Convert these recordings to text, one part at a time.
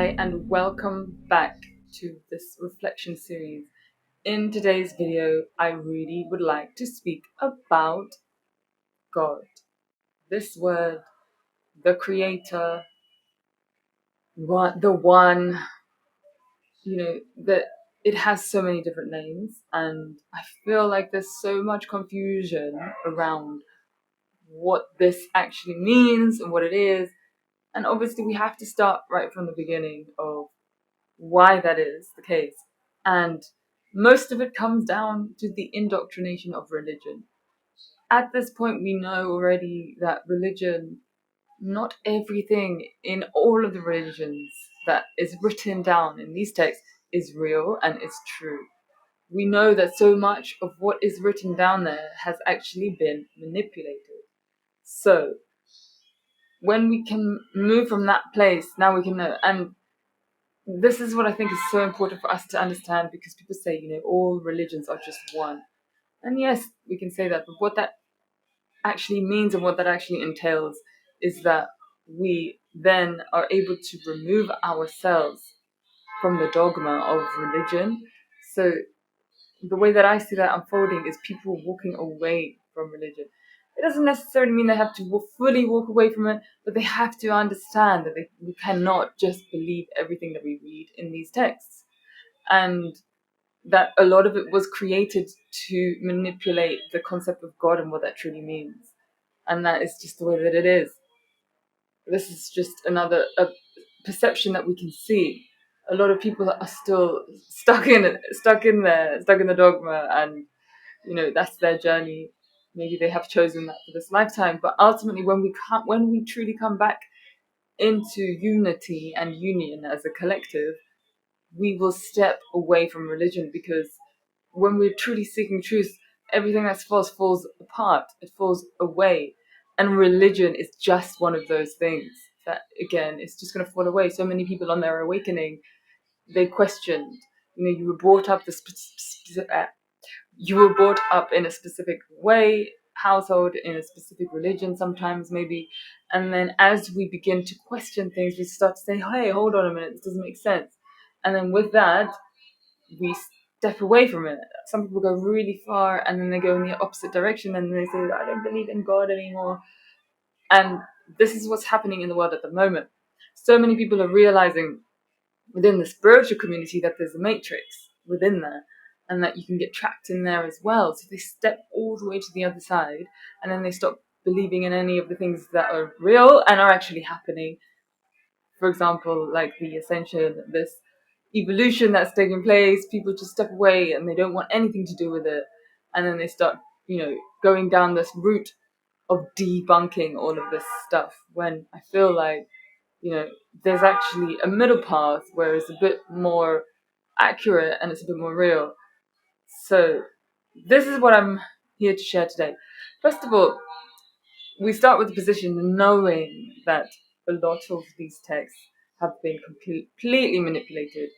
Hi, and welcome back to this reflection series. In today's video, I really would like to speak about God. This word, the creator, the one, that it has so many different names, and I feel like there's so much confusion around what this actually means and what it is. And obviously, we have to start right from the beginning of why that is the case. And most of it comes down to the indoctrination of religion. At this point, we know already that religion, not everything in all of the religions that is written down in these texts is real and is true. We know that so much of what is written down there has actually been manipulated. So, when we can move from that place, now we can know. And this is what I think is so important for us to understand, because people say, all religions are just one. And yes, we can say that, but what that actually means and what that actually entails is that we then are able to remove ourselves from the dogma of religion. So the way that I see that unfolding is people walking away from religion. It doesn't necessarily mean they have to fully walk away from it, but they have to understand that we cannot just believe everything that we read in these texts. And that a lot of it was created to manipulate the concept of God and what that truly means. And that is just the way that it is. This is just another perception that we can see. A lot of people are still stuck in the dogma, and that's their journey. Maybe they have chosen that for this lifetime, but ultimately, when we truly come back into unity and union as a collective, we will step away from religion, because when we're truly seeking truth, everything that's false falls apart. It falls away, and religion is just one of those things that, again, it's just going to fall away. So many people on their awakening, they questioned. You were brought up you were brought up in a specific way, household, in a specific religion sometimes maybe, and then as we begin to question things, we start to say, hey, hold on a minute, this doesn't make sense. And then with that, we step away from it. Some people go really far, and then they go in the opposite direction, and they say, I don't believe in God anymore. And this is what's happening in the world at the moment. So many people are realizing within the spiritual community that there's a matrix within there, and that you can get trapped in there as well. So they step all the way to the other side, and then they stop believing in any of the things that are real and are actually happening. For example, like the ascension, this evolution that's taking place, people just step away and they don't want anything to do with it. And then they start, going down this route of debunking all of this stuff, when I feel like, there's actually a middle path where it's a bit more accurate and it's a bit more real. So this is what I'm here to share today. First of all, we start with the position knowing that a lot of these texts have been completely manipulated.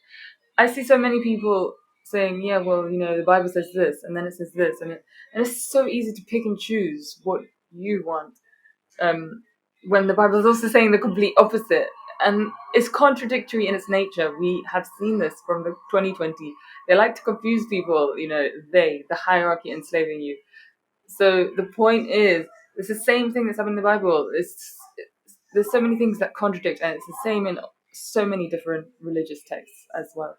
I see so many people saying, yeah, well, the Bible says this, and then it says this, and it's so easy to pick and choose what you want, when the Bible is also saying the complete opposite, and it's contradictory in its nature. We have seen this from the 2020. They like to confuse people, the hierarchy enslaving you. So the point is, it's the same thing that's happened in the Bible. There's so many things that contradict, and it's the same in so many different religious texts as well.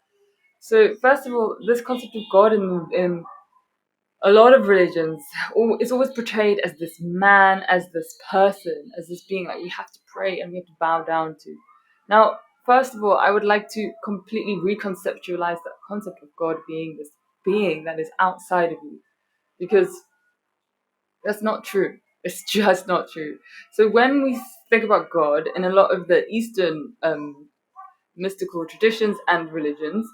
So first of all, this concept of God in a lot of religions, it's always portrayed as this man, as this person, as this being like we have to pray and we have to bow down to. Now, first of all, I would like to completely reconceptualize that concept of God being this being that is outside of you, because that's not true. It's just not true. So when we think about God in a lot of the Eastern mystical traditions and religions,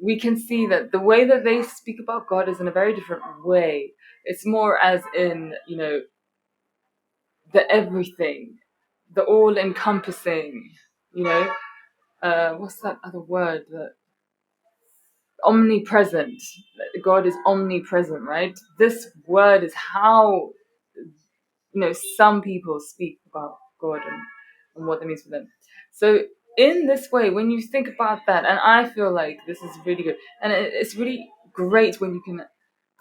we can see that the way that they speak about God is in a very different way. It's more as in, the everything, the all-encompassing, what's that other word? Omnipresent. God is omnipresent, right? This word is how, some people speak about God. and what that means for them. So in this way, when you think about that, and I feel like this is really good, and it's really great when you can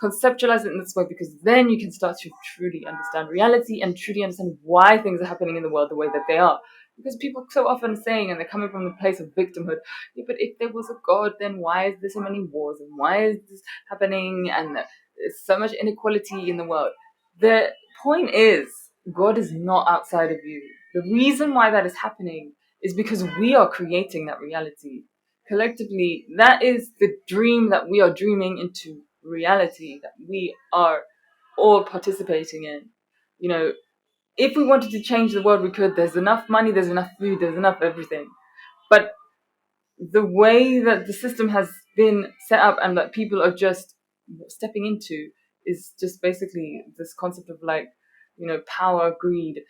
conceptualize it in this way, because then you can start to truly understand reality and truly understand why things are happening in the world the way that they are. Because people so often saying, and they're coming from the place of victimhood, yeah, but if there was a God, then why is there so many wars, and why is this happening, and there's so much inequality in the world? The point is, God is not outside of you. The reason why that is happening is because we are creating that reality. Collectively, that is the dream that we are dreaming into reality, that we are all participating in. You know, if we wanted to change the world, we could. There's enough money, there's enough food, there's enough everything. But the way that the system has been set up and that people are just stepping into is just basically this concept of like, power, greed,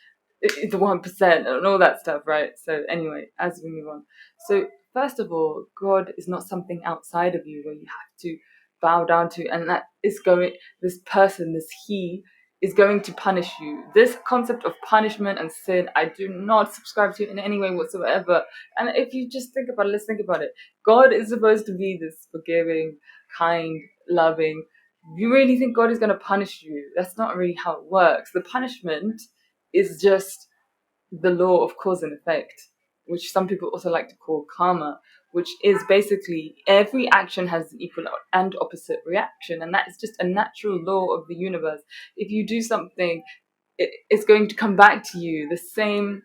the 1% and all that stuff, right? So anyway, as we move on. So first of all, God is not something outside of you where you have to bow down to, and that is this person, this he is going to punish you. This concept of punishment and sin, I do not subscribe to in any way whatsoever. And if you just think about it, let's think about it. God is supposed to be this forgiving, kind, loving. You really think God is going to punish you? That's not really how it works. The punishment is just the law of cause and effect, which some people also like to call karma, which is basically every action has an equal and opposite reaction. And that is just a natural law of the universe. If you do something, it's going to come back to you. The same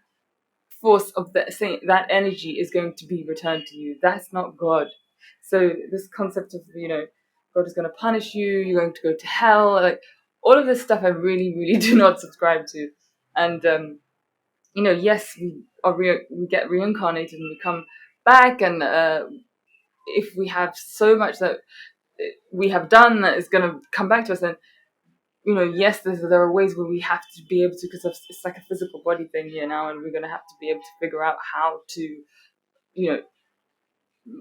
force of that energy is going to be returned to you. That's not God. So this concept of God is going to punish you, you're going to go to hell, like all of this stuff I really really do not subscribe to. And yes, we get reincarnated and we come back, and if we have so much that we have done that is going to come back to us, then yes, there are ways where we have to be able to, because it's like a physical body thing here now, and we're going to have to be able to figure out how to,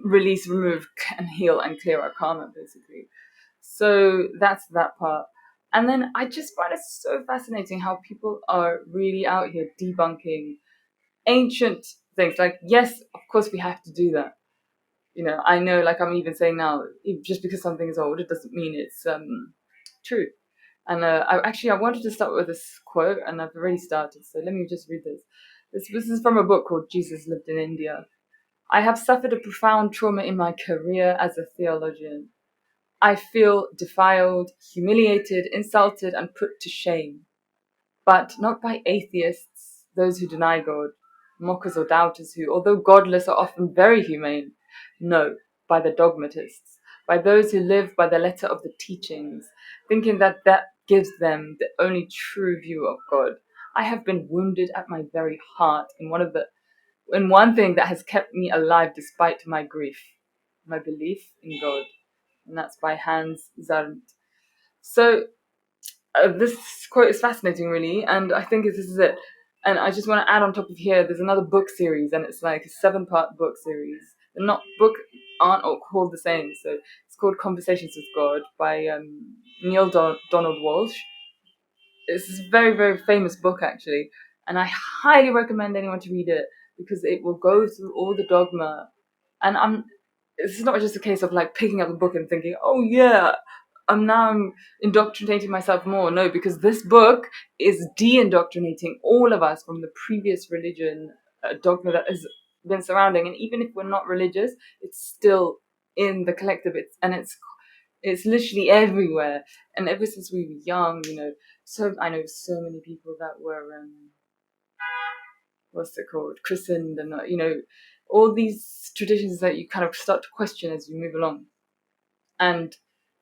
release, remove, and heal and clear our karma, basically. So that's that part. And then I just find it so fascinating how people are really out here debunking ancient things. Like, yes, of course we have to do that. I know, like I'm even saying now, just because something is old, it doesn't mean it's true. And I wanted to start with this quote, and I've already started, so let me just read this. This is from a book called Jesus Lived in India. I have suffered a profound trauma in my career as a theologian. I feel defiled, humiliated, insulted, and put to shame. But not by atheists, those who deny God, mockers or doubters who, although godless, are often very humane. No, by the dogmatists, by those who live by the letter of the teachings, thinking that gives them the only true view of God. I have been wounded at my very heart in one thing that has kept me alive despite my grief, my belief in God. And that's by Hans Zarnt. So this quote is fascinating, really, and I think this is it. And I just want to add on top of here, there's another book series, and it's like a 7-part book series. And aren't all called the same. So it's called Conversations with God by Neale Donald Walsh. It's a very, very famous book, actually, and I highly recommend anyone to read it, because it will go through all the dogma. And it's not just a case of like picking up a book and thinking, oh yeah, I'm indoctrinating myself more. No, because this book is de-indoctrinating all of us from the previous religion, dogma that has been surrounding. And even if we're not religious, it's still in the collective. It's literally everywhere. And ever since we were young, so I know so many people that were what's it called, christened, and all these traditions that you kind of start to question as you move along. And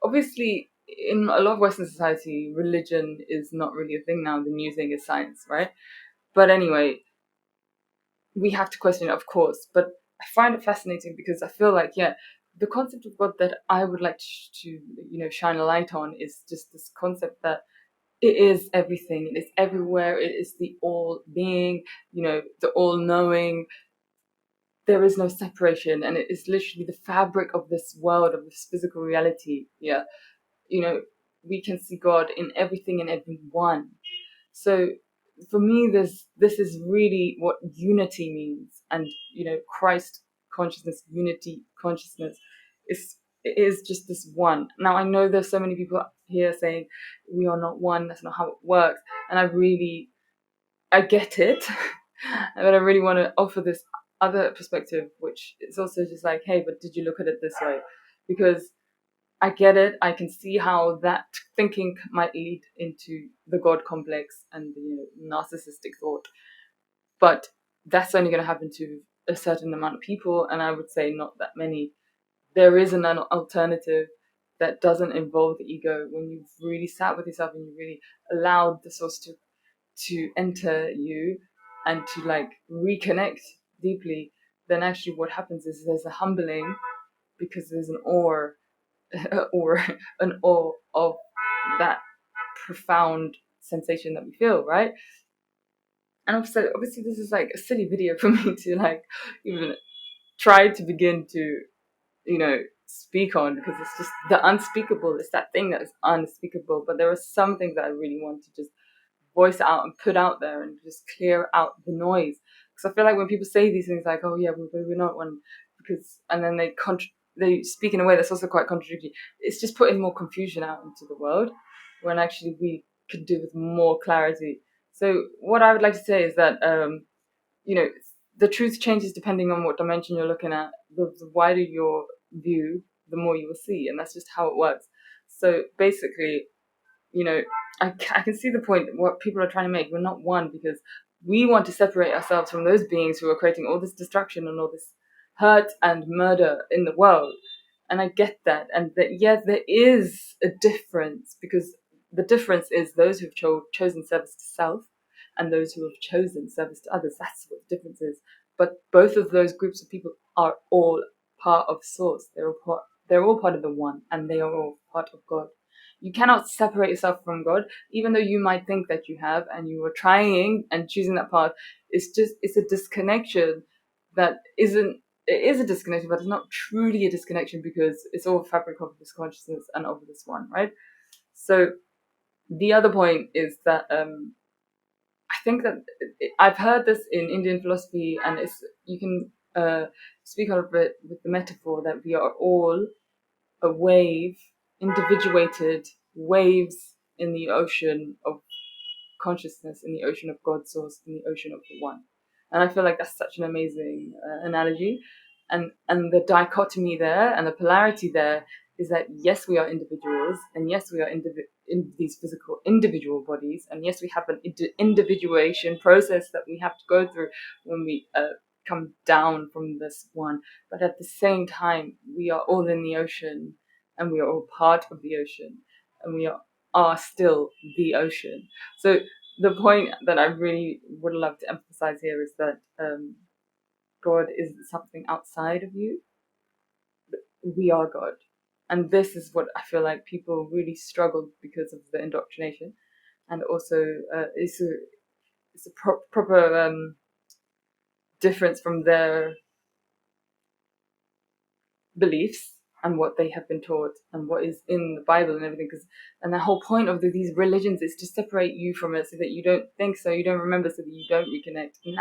obviously, in a lot of Western society, religion is not really a thing now. The new thing is science, right? But anyway, we have to question it, of course. But I find it fascinating because I feel like, yeah, the concept of God that I would like to shine a light on is just this concept that it is everything. It is everywhere. It is the all-being, the all-knowing. There is no separation, and it is literally the fabric of this world, of this physical reality. Yeah, we can see God in everything and everyone. So for me, this is really what unity means, and Christ consciousness, unity consciousness is just this one. Now I know there's so many people here saying we are not one. That's not how it works, and I get it, but I really want to offer this other perspective, which is also just like, hey, but did you look at it this way? Because I get it. I can see how that thinking might lead into the God complex and the narcissistic thought, but that's only going to happen to a certain amount of people, and I would say not that many. There is an alternative that doesn't involve the ego. When you've really sat with yourself and you really allowed the source to enter you and to like reconnect deeply, then actually what happens is there's a humbling, because there's an awe or an awe of that profound sensation that we feel, right? And also, obviously, this is like a silly video for me to like even try to begin to, speak on, because it's just the unspeakable. It's that thing that is unspeakable. But there are some things that I really want to just voice out and put out there and just clear out the noise. Because I feel like when people say these things like, oh yeah, we're not one, because, and then they speak in a way that's also quite contradictory, it's just putting more confusion out into the world when actually we could do with more clarity. So what I would like to say is that you know the truth changes depending on what dimension you're looking at. The wider your view, the more you will see, and that's just how it works. So basically, you know, I can see the point, what people are trying to make. We're not one because we want to separate ourselves from those beings who are creating all this destruction and all this hurt and murder in the world. And I get that. And that, yes, there is a difference, because the difference is those who've chosen service to self and those who have chosen service to others. That's what the difference is. But both of those groups of people are all part of Source. They're all part of the One, and they are all part of God. You cannot separate yourself from God, even though you might think that you have, and you are trying and choosing that path. It's a disconnection that isn't. It is a disconnection, but it's not truly a disconnection, because it's all fabric of this consciousness and of this one, right? So the other point is that I think that I've heard this in Indian philosophy, and you can speak of it with the metaphor that we are all a wave, individuated waves in the ocean of consciousness, in the ocean of God source, in the ocean of the One. And I feel like that's such an amazing analogy. And the dichotomy there and the polarity there is that yes, we are individuals, and yes, we are in these physical individual bodies, and yes, we have an individuation process that we have to go through when we come down from this one. But at the same time, we are all in the ocean, and we are all part of the ocean, and we are still the ocean. So the point that I really would love to emphasize here is that God is something outside of you. We are God. And this is what I feel like people really struggle because of the indoctrination. And also, it's a proper difference from their beliefs and what they have been taught and what is in the Bible and everything. And the whole point of these religions is to separate you from it, so that you don't think, so you don't remember, so that you don't reconnect. And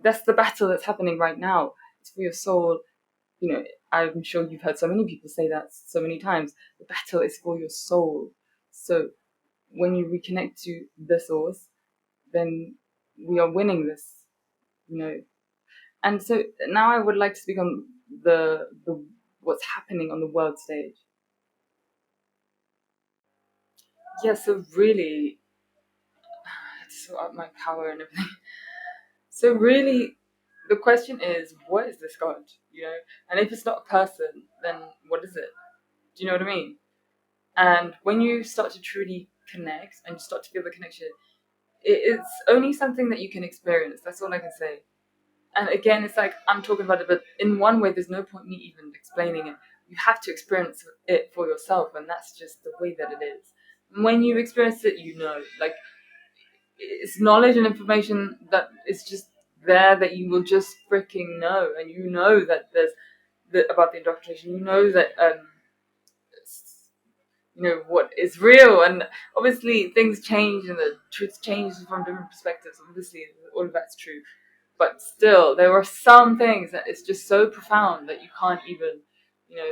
that's the battle that's happening right now. It's for your soul. I'm sure you've heard so many people say that so many times. The battle is for your soul. So when you reconnect to the source, then we are winning this. And so now I would like to speak on the what's happening on the world stage. Yeah, so really, it's so up my power and everything. So really, the question is, what is this God? And if it's not a person, then what is it? Do you know what I mean? And when you start to truly connect and you start to feel the connection, it's only something that you can experience. That's all I can say. And again, it's like I'm talking about it, but in one way, there's no point me even explaining it. You have to experience it for yourself, and that's just the way that it is. When you experience it, like it's knowledge and information that is just there, that you will just freaking know, and that there's about the indoctrination. That what is real. And obviously things change and the truth changes from different perspectives. Obviously all of that's true, but still there are some things that it's just so profound that you can't even,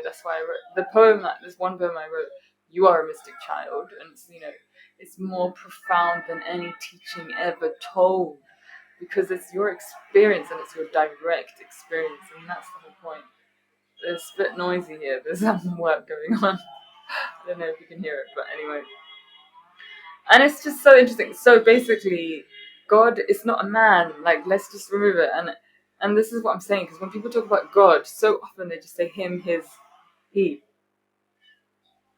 that's why I wrote the poem. This one poem I wrote, "You Are a Mystic Child," and it's more profound than any teaching ever told, because it's your experience and it's your direct experience, and that's the whole point. It's a bit noisy here. There's some work going on. I don't know if you can hear it, but anyway. And it's just so interesting. So basically, God is not a man. Like, let's just remove it. And this is what I'm saying, because when people talk about God, so often they just say him, his, he.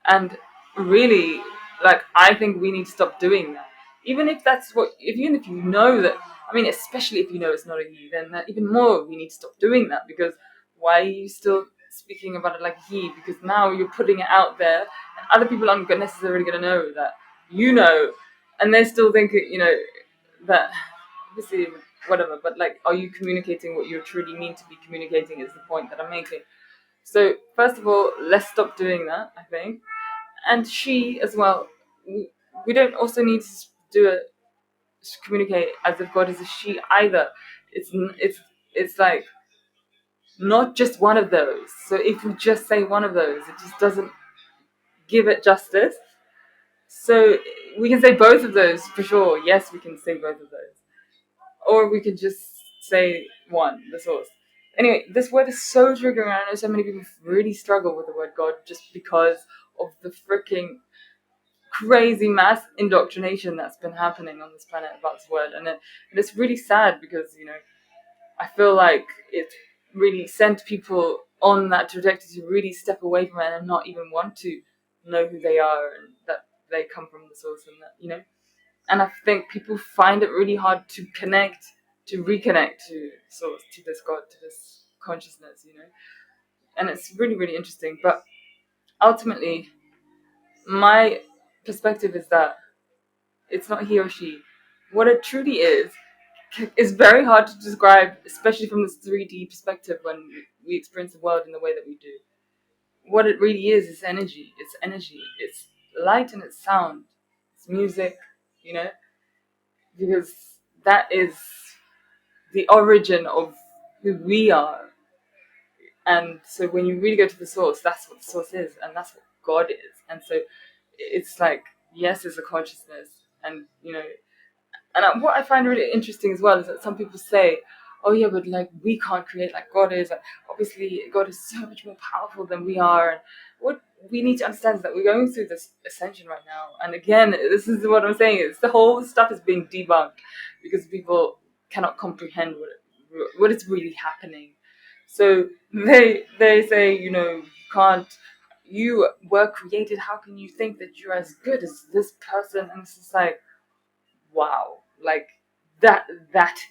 And really, like, I think we need to stop doing that. Even if even if you know that, I mean, especially if you know it's not a he, then even more we need to stop doing that, because why are you still speaking about it like he? Because now you're putting it out there, and other people aren't necessarily going to know that and they're still thinking, that obviously, whatever, but like, are you communicating what you truly mean to be communicating is the point that I'm making. So, first of all, let's stop doing that, I think. And she as well. We don't also need to do it, communicate as if God is a she either. It's like not just one of those. So if we just say one of those, it just doesn't give it justice. So we can say both of those for sure. Yes, we can say both of those, or we could just say one, the source. Anyway, this word is so triggering. I know so many people really struggle with the word God just because of the freaking crazy mass indoctrination that's been happening on this planet about this word. And it's really sad, because I feel like it really sent people on that trajectory to really step away from it and not even want to know who they are and that they come from the source, and that. And I think people find it really hard to reconnect to source, to this God, to this consciousness. And it's really, really interesting. But ultimately, my perspective is that it's not he or she. What it truly is very hard to describe, especially from this 3D perspective when we experience the world in the way that we do. What it really is energy. It's energy. It's light and it's sound. It's music, you know, because that is the origin of who we are. And so when you really go to the source, that's what the source is, and that's what God is. And so it's like, yes, it's a consciousness, and and what I find really interesting as well is that some people say, "Oh yeah, but like we can't create like God is. Like, obviously, God is so much more powerful than we are." And what we need to understand is that we're going through this ascension right now. And again, this is what I'm saying: is the whole stuff is being debunked because people cannot comprehend what is really happening. So they say, you can't. You were created. How can you think that you're as good as this person? And it's just like, wow, like that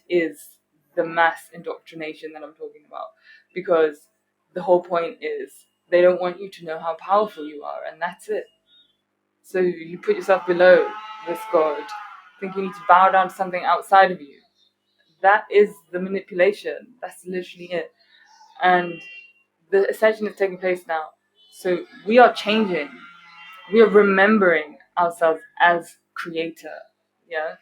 is the mass indoctrination that I'm talking about, because the whole point is they don't want you to know how powerful you are, and that's it. So you put yourself below this God, think you need to bow down to something outside of you. That is the manipulation. That's literally it. And the ascension is taking place now, so we are changing. We are remembering ourselves as creator. Yeah.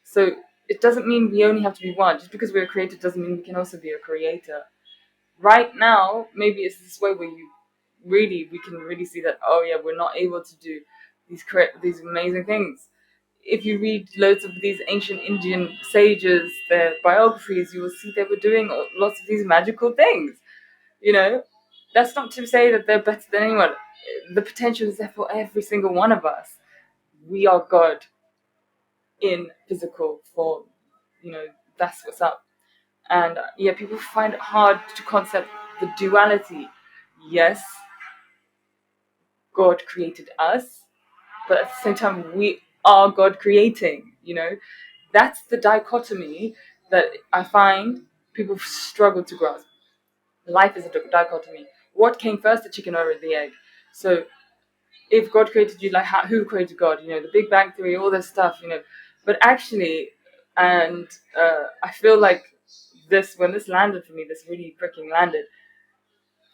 So it doesn't mean we only have to be one. Just because we're a creator doesn't mean we can also be a creator. Right now, maybe it's this way where we can really see that, oh yeah, we're not able to do these amazing things. If you read loads of these ancient Indian sages, their biographies, you will see they were doing lots of these magical things. You know, that's not to say that they're better than anyone. The potential is there for every single one of us. We are God in physical form. You know, that's what's up. And yeah, people find it hard to concept the duality. Yes, God created us, but at the same time, we are God creating. That's the dichotomy that I find people struggle to grasp. Life is a dichotomy. What came first, the chicken or the egg? So if God created you, like who created God? The Big Bang Theory, all this stuff. But actually, and I feel like when this landed for me, this really freaking landed.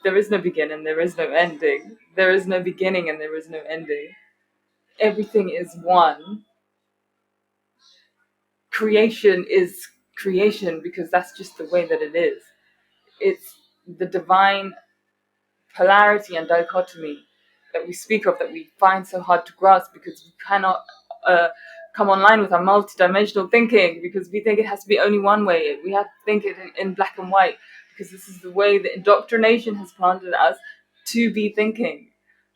There is no beginning, there is no ending. There is no beginning and there is no ending. everything is one, creation is creation because that's just the way that it is. It's the divine polarity and dichotomy that we speak of that we find so hard to grasp because we cannot uh, come online with our multidimensional thinking because we think it has to be only one way. We have to think it in black and white because this is the way the indoctrination has planted us to be thinking.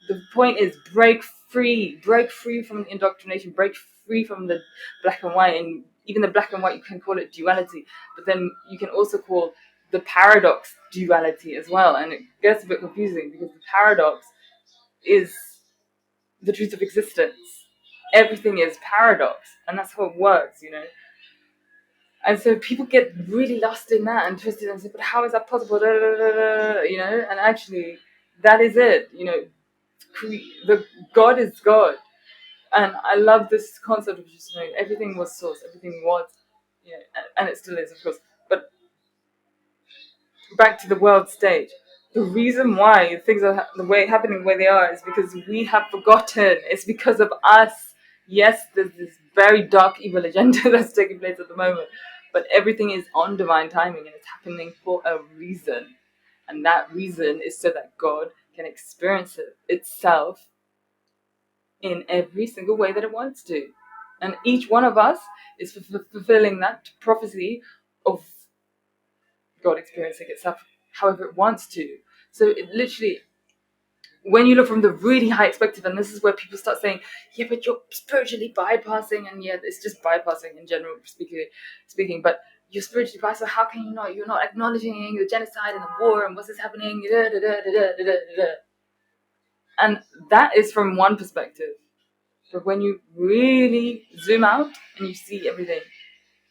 The point is break free from the indoctrination, break free from the black and white, and even the black and white you can call it duality, but then you can also call the paradox duality as well, and it gets a bit confusing because the paradox is the truth of existence. Everything is paradox, and that's how it works, you know. And so people get really lost in that and twisted and say, "But how is that possible?" You know, and actually, that is it. You know, the God is God, and I love this concept of just knowing everything was source, everything was, you know, and it still is, of course. But back to the world stage. The reason why things are happening the way they are is because we have forgotten. It's because of us. Yes, there's this very dark evil agenda that's taking place at the moment, but everything is on divine timing and it's happening for a reason. And that reason is so that God can experience itself in every single way that it wants to. And each one of us is fulfilling that prophecy of God experiencing itself however it wants to. So it literally, when you look from the really high perspective, and this is where people start saying, yeah, but you're spiritually bypassing, and yeah, it's just bypassing in general speaking, but you're spiritually bypassing, how can you not? You're not acknowledging the genocide and the war and what's happening, and that is from one perspective. But when you really zoom out and you see everything,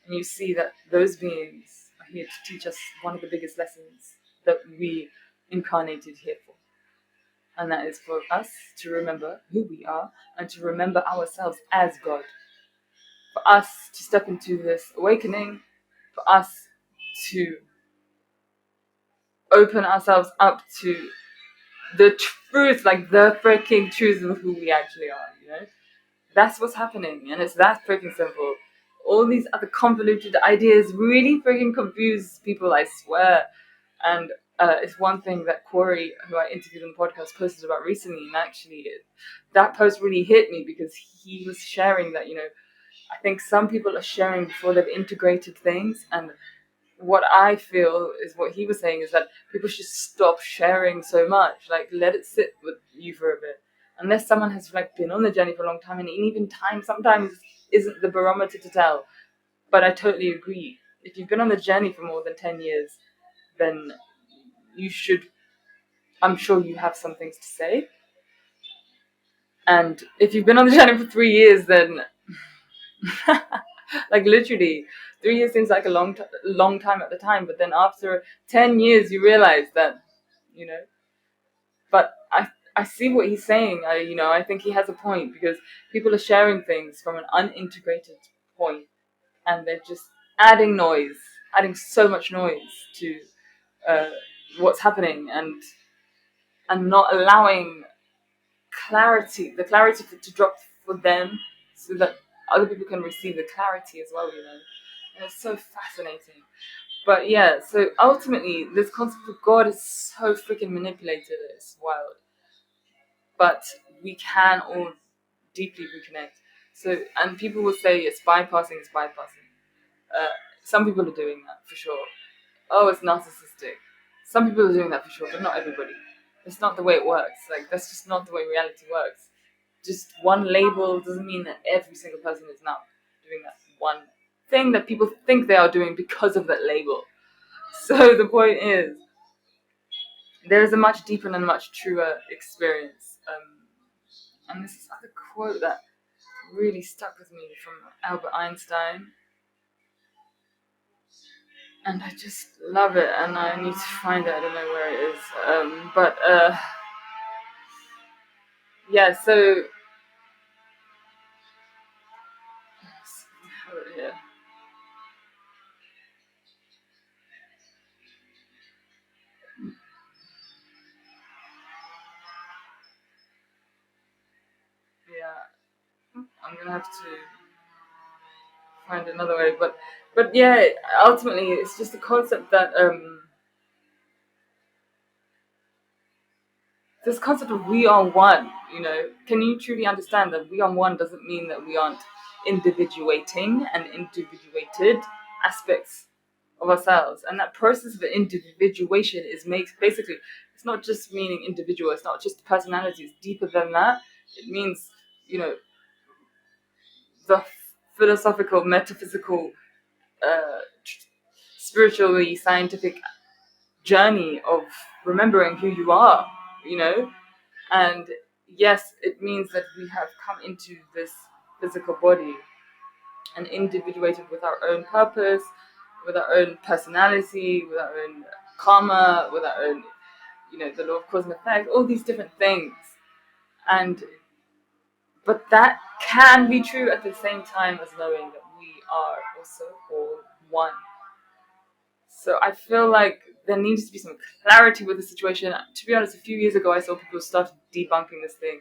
and you see that those beings are here to teach us one of the biggest lessons that we incarnated here for. And that is for us to remember who we are and to remember ourselves as God. For us to step into this awakening, for us to open ourselves up to the truth, like the freaking truth of who we actually are, you know? That's what's happening, and it's that freaking simple. All these other convoluted ideas really freaking confuse people, I swear. And it's one thing that Corey, who I interviewed on the podcast, posted about recently, and actually that post really hit me because he was sharing that, you know, I think some people are sharing before they've integrated things, and what I feel is what he was saying is that people should stop sharing so much. Like, let it sit with you for a bit. Unless someone has like been on the journey for a long time, and even time sometimes isn't the barometer to tell. But I totally agree. If you've been on the journey for more than 10 years, then you should, I'm sure you have some things to say. And if you've been on the journey for 3 years, then like literally 3 years seems like a long time at the time, but then after 10 years you realize that, you know. But I see what he's saying. I think he has a point because people are sharing things from an unintegrated point, and they're just adding so much noise to uh, what's happening, and not allowing the clarity to drop for them so that other people can receive the clarity as well, you know. And it's so fascinating. But yeah, so ultimately, this concept of God is so freaking manipulated. It's wild. But we can all deeply reconnect. So, and people will say it's bypassing. Uh, some people are doing that for sure. Oh, it's narcissistic. Some people are doing that for sure, but not everybody. It's not the way it works. Like, that's just not the way reality works. Just one label doesn't mean that every single person is now doing that one thing that people think they are doing because of that label. So the point is, there is a much deeper and much truer experience. And this is like a quote that really stuck with me from Albert Einstein. And I just love it, and I need to find it. I don't know where it is. But yeah, so yeah. Yeah. gonna have to find another way. But yeah, ultimately, it's just a concept that this concept of we are one. Can you truly understand that we are one doesn't mean that we aren't individuating and individuated aspects of ourselves, and that process of individuation makes basically, it's not just meaning individual, it's not just personality, it's deeper than that. It means, the philosophical, metaphysical, uh, spiritually scientific journey of remembering who you are, and yes, it means that we have come into this physical body and individuated with our own purpose, with our own personality, with our own karma, with our own, the law of cause and effect, all these different things. But that can be true at the same time as knowing that we are also all one. So I feel like there needs to be some clarity with the situation. To be honest, a few years ago, I saw people start debunking this thing.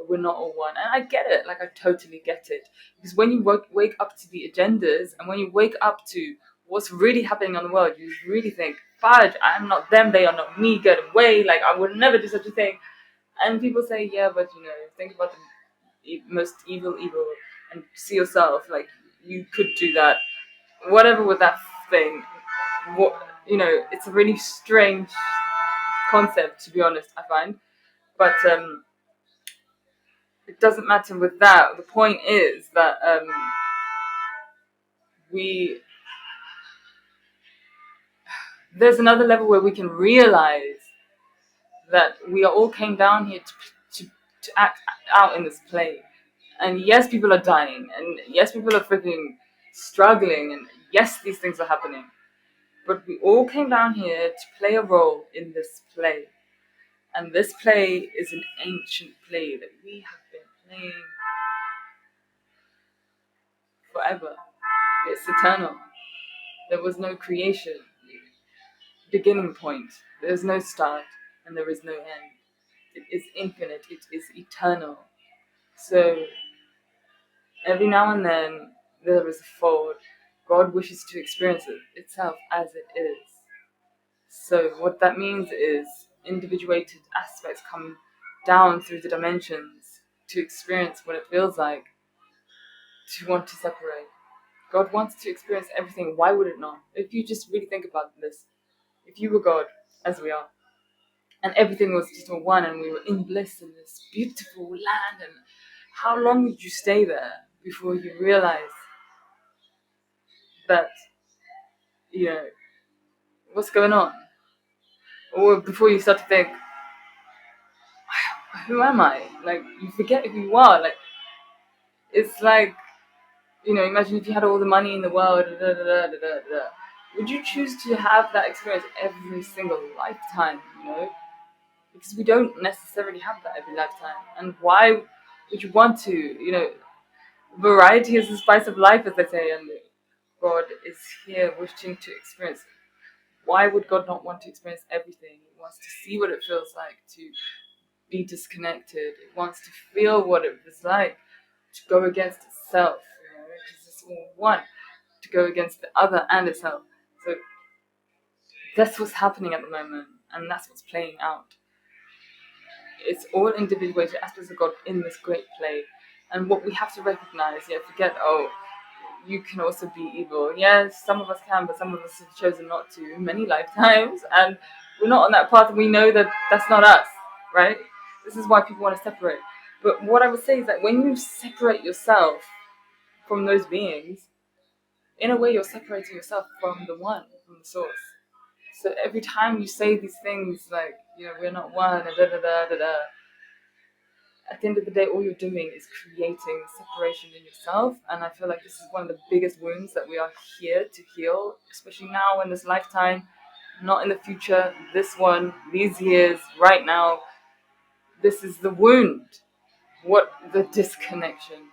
We're not all one. And I get it. Like, I totally get it. Because when you wake up to the agendas and when you wake up to what's really happening on the world, you really think, fudge, I'm not them, they are not me, get away. Like, I would never do such a thing. And people say, yeah, but, think about the most evil, and see yourself. Like, you could do that. Whatever with that thing. It's a really strange concept, to be honest, I find. But it doesn't matter with that. The point is that there's another level where we can realize that we all came down here to act out in this play. And yes, people are dying, and yes, people are freaking struggling, and yes, these things are happening. But we all came down here to play a role in this play. And this play is an ancient play that we have been playing forever. It's eternal. There was no creation, beginning point. There's no start, and there is no end. It is infinite. It is eternal. So every now and then there is a fold. God wishes to experience it itself as it is. So what that means is individuated aspects come down through the dimensions to experience what it feels like to want to separate. God wants to experience everything. Why would it not? If you just really think about this, if you were God, as we are, and everything was just all one, and we were in bliss in this beautiful land, and how long would you stay there before you realize that, what's going on? Or before you start to think, who am I? Like, you forget who you are. Like, it's like, imagine if you had all the money in the world, would you choose to have that experience every single lifetime, Because we don't necessarily have that every lifetime. And why would you want to, variety is the spice of life, as they say, and God is here wishing to experience. Why would God not want to experience everything? He wants to see what it feels like to be disconnected. It wants to feel what it was like to go against itself, because it's all one, to go against the other and itself. So that's what's happening at the moment, and that's what's playing out. It's all individuated aspects of God in this great play. And what we have to recognize, forget, you can also be evil. Yes, some of us can, but some of us have chosen not to many lifetimes, and we're not on that path, and we know that that's not us, right? This is why people want to separate. But what I would say is that when you separate yourself from those beings, in a way you're separating yourself from the one, from the source. So every time you say these things like, we're not one, at the end of the day, all you're doing is creating separation in yourself. And I feel like this is one of the biggest wounds that we are here to heal, especially now in this lifetime, not in the future. This one, these years, right now, this is the wound. The disconnection.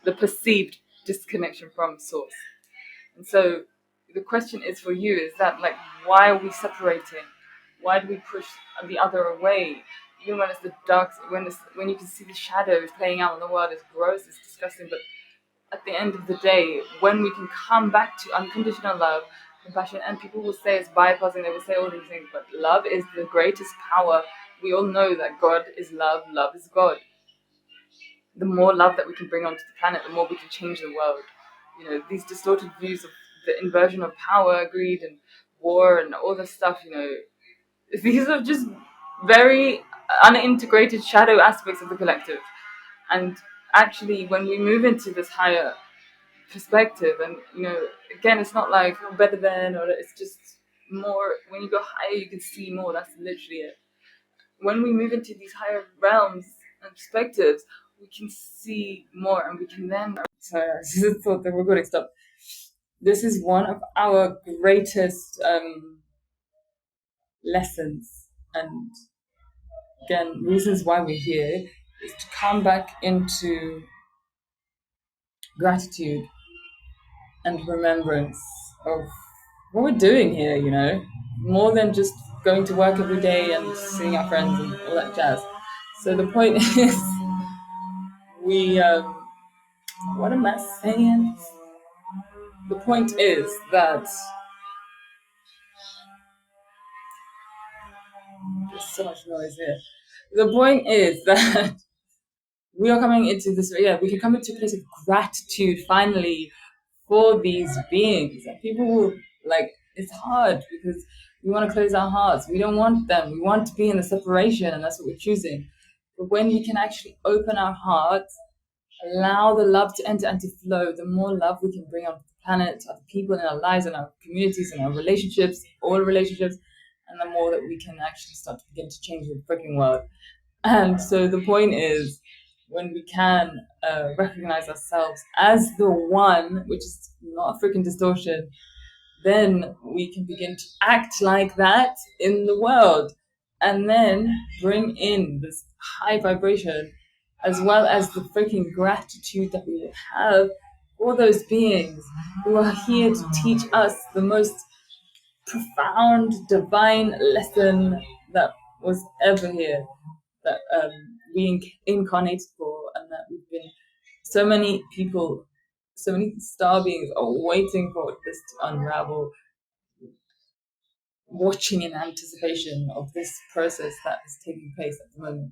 The perceived disconnection from source. And so the question is for you, is that, like, why are we separating? Why do we push the other away? even when it's the dark, when you can see the shadows playing out in the world, it's gross, it's disgusting. But at the end of the day, when we can come back to unconditional love, compassion, and people will say it's bypassing, they will say all these things, but love is the greatest power. We all know that God is love, love is God. The more love that we can bring onto the planet, the more we can change the world. You know, these distorted views of the inversion of power, greed, and war, and all this stuff, you know, these are just very unintegrated shadow aspects of the collective. And actually, when we move into this higher perspective, and you know, again, it's not like you're better than, or it's just more. When you go higher, you can see more. That's literally it. When we move into these higher realms and perspectives, we can see more, and we can then. Sorry, I just thought the recording stopped. This is one of our greatest lessons, and again, reasons why we're here is to come back into gratitude and remembrance of what we're doing here, you know, more than just going to work every day and seeing our friends and all that jazz. So the point is, we, what am I saying? The point is that there's so much noise here. The point is that we are coming into this, yeah, we can come into a place of gratitude finally for these beings. And people will, like, it's hard because we want to close our hearts. We don't want them. We want to be in the separation, and that's what we're choosing. But when we can actually open our hearts, allow the love to enter and to flow, the more love we can bring onto the planet, to other people in our lives, in our communities, in our relationships, all relationships, and the more that we can actually start to begin to change the freaking world. And so the point is, when we can recognize ourselves as the one, which is not a freaking distortion, then we can begin to act like that in the world, and then bring in this high vibration, as well as the freaking gratitude that we will have for those beings who are here to teach us the most profound divine lesson that was ever here, that we incarnated for, and that we've been, so many people, so many star beings are waiting for this to unravel, watching in anticipation of this process that is taking place at the moment.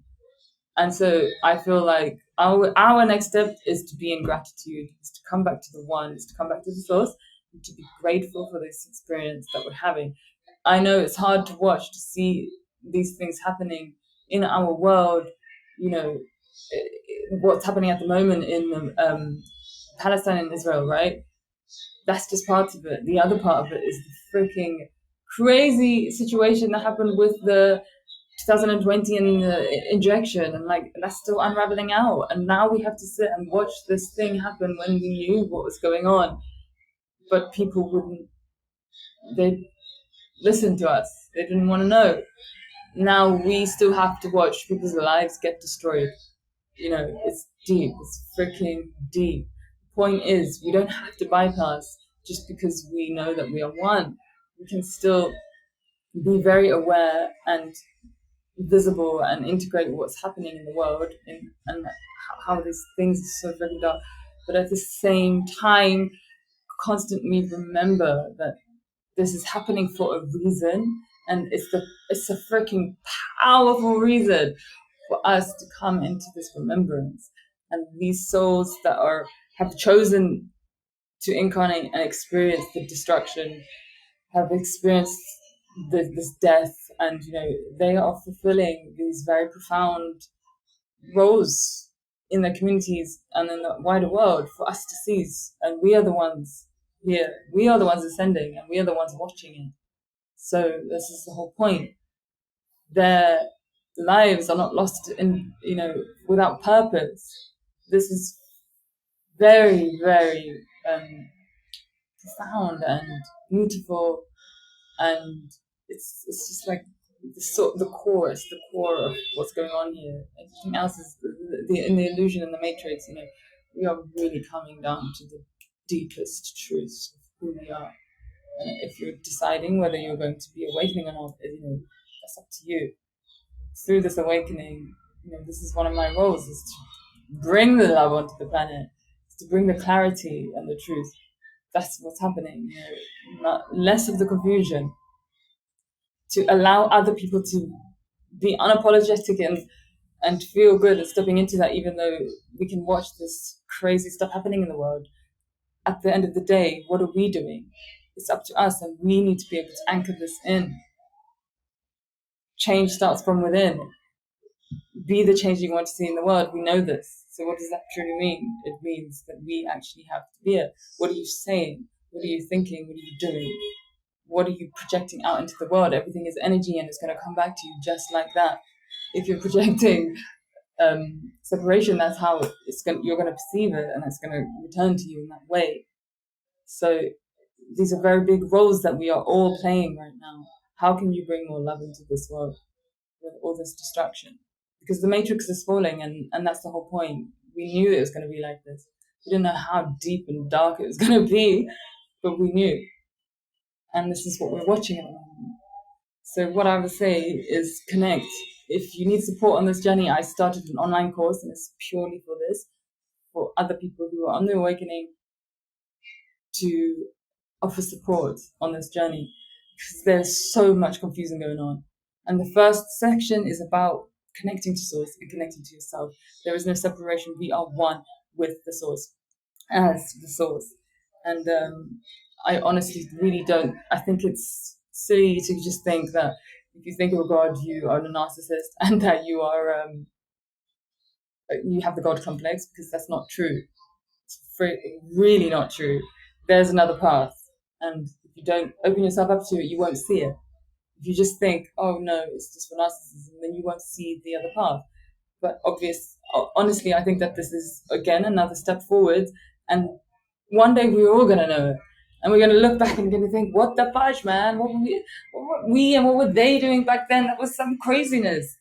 And so I feel like our next step is to be in gratitude, is to come back to the one, is to come back to the source, and to be grateful for this experience that we're having. I know it's hard to watch, to see these things happening in our world, you know, what's happening at the moment in Palestine and Israel, right? That's just part of it. The other part of it is the freaking crazy situation that happened with the 2020 and the injection, and like that's still unraveling out. And now we have to sit and watch this thing happen when we knew what was going on, but people wouldn't. They listened to us. They didn't want to know. Now we still have to watch people's lives get destroyed. You know, it's deep. It's freaking deep. The point is, we don't have to bypass just because we know that we are one. We can still be very aware and visible and integrate what's happening in the world, and how these things are so very dark. But at the same time, constantly remember that this is happening for a reason, and it's a freaking powerful reason for us to come into this remembrance. And these souls that have chosen to incarnate and experience the destruction, have experienced this death, and you know, they are fulfilling these very profound roles in their communities and in the wider world for us to seize. And we are the ones here, we are the ones ascending, and we are the ones watching it. So this is the whole point. Their lives are not lost in, you know, without purpose. This is very, very profound and beautiful, and it's just like the core. It's the core of what's going on here. Everything else is in the illusion and the matrix. You know, we are really coming down to the deepest truths of who we are. And if you're deciding whether you're going to be awakening or not, you know, that's up to you. through this awakening, this is one of my roles, is to bring the love onto the planet, to bring the clarity and the truth. That's what's happening. Less of the confusion, to allow other people to be unapologetic and feel good and stepping into that, even though we can watch this crazy stuff happening in the world. At the end of the day, what are we doing? It's up to us, and we need to be able to anchor this in. Change starts from within. Be the change you want to see in the world. We know this. So what does that truly mean? It means that we actually have to be it. What are you saying? What are you thinking? What are you doing? What are you projecting out into the world? Everything is energy, and it's going to come back to you just like that. If you're projecting separation, that's how you're going to perceive it, and it's going to return to you in that way. So these are very big roles that we are all playing right now. How can you bring more love into this world with all this distraction? Because the matrix is falling, and that's the whole point. We knew it was going to be like this. We didn't know how deep and dark it was going to be, but we knew. And this is what we're watching at the moment. So what I would say is connect. If you need support on this journey, I started an online course, and it's purely for this, for other people who are on the awakening, to offer support on this journey, because there's so much confusion going on. And the first section is about connecting to source and connecting to yourself. There is no separation. We are one with the source, as the source. And I honestly really don't. I think it's silly to just think that if you think of a God, you are a narcissist, and that you are you have the God complex, because that's not true. It's really not true. There's another path, and if you don't open yourself up to it, you won't see it. If you just think, oh no, it's just for narcissism, then you won't see the other path. But honestly, I think that this is again another step forward, and one day we're all gonna know it, and we're gonna look back and gonna think, what the fudge, man? What were they doing back then? That was some craziness.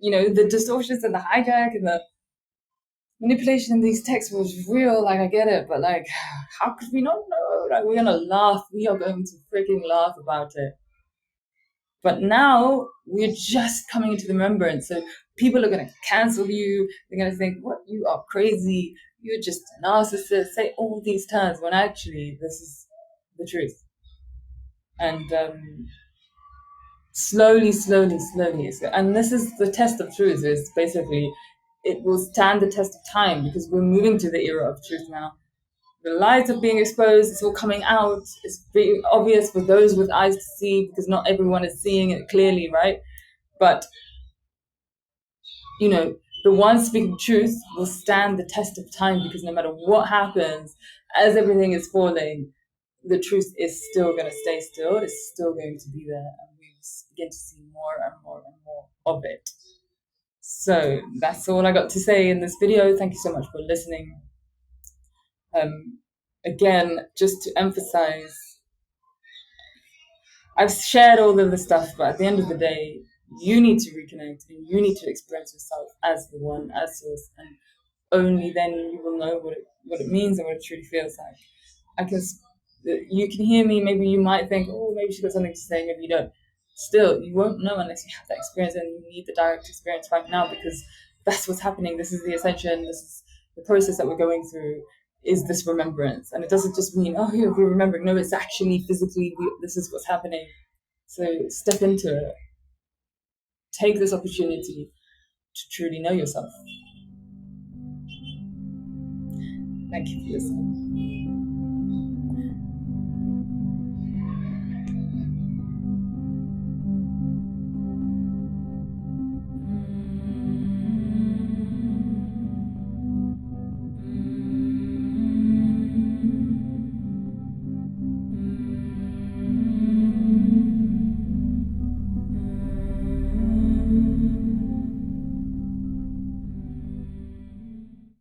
The distortions and the hijack and the manipulation in these texts was real. Like, I get it, but like, how could we not know? Like, we're gonna laugh. We are going to freaking laugh about it. But now we're just coming into the remembrance. So people are gonna cancel you. They're gonna think, what, you are crazy. You're just a narcissist. Say all these terms when actually this is the truth. And slowly. And this is the test of truth, is basically it will stand the test of time, because we're moving to the era of truth now. The lies are being exposed, it's all coming out, it's being obvious for those with eyes to see, because not everyone is seeing it clearly, right? But, the ones speaking truth will stand the test of time, because no matter what happens, as everything is falling, the truth is still going to stay still, it's still going to be there, and we begin to see more and more and more of it. So that's all I got to say in this video. Thank you so much for listening. Again, just to emphasize, I've shared all of the stuff, but at the end of the day, you need to reconnect, and you need to experience yourself as the one, as source, and only then you will know what it means and what it truly feels like. You can hear me, maybe you might think, oh, maybe she's got something to say, maybe you don't. Still, you won't know unless you have that experience, and you need the direct experience right now, because that's what's happening. This is the ascension, this is the process that we're going through, is this remembrance. And it doesn't just mean, oh, yeah, we're remembering. No, it's actually physically, this is what's happening. So step into it. Take this opportunity to truly know yourself. Thank you for listening.